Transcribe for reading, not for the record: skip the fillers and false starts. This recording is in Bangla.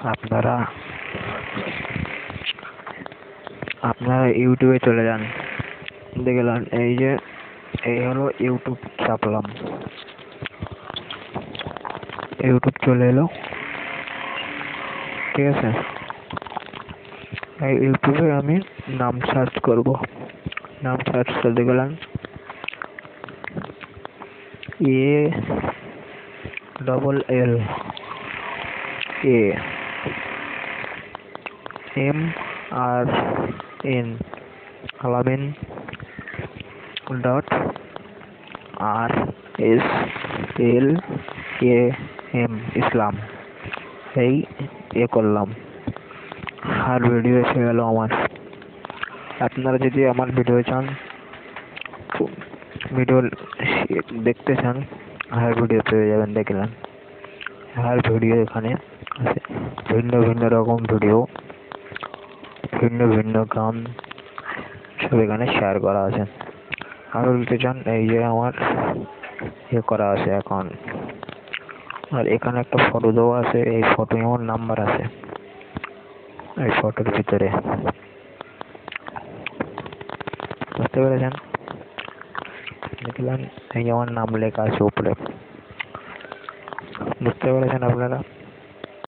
আপনারা আপনারা ইউটিউবে চলে যান, দেখলেন এই হলো ইউটিউব, চাপলাম, ইউটিউব চলে এলো, ঠিক আছে। এই ইউটিউবে আমি নাম সার্চ করব, নাম সার্চ করে দেখলাম ALLAMN আলামিন .RSLAM ইসলাম, এই করলাম, আর ভিডিও এসে গেল আমার। আপনারা যদি আমার ভিডিও চান, ভিডিও দেখতে চান, আর ভিডিও পেয়ে যাবেন। দেখলেন আর ভিডিও এখানে আছে, ভিন্ন ভিন্ন রকম ভিডিও, ভিন্ন ভিন্ন গান সব এখানে শেয়ার করা আছে। আর বলতে চান এই যে আমার করা আছে এখন, আর এখানে একটা ফটো দেওয়া আছে, এই ফটো আমার নাম্বার আছে এই ফটোর ভিতরে, বুঝতে পেরেছেন? দেখলেন এই যে আমার নাম লেখা আছে উপরে, বুঝতে পেরেছেন আপনারা?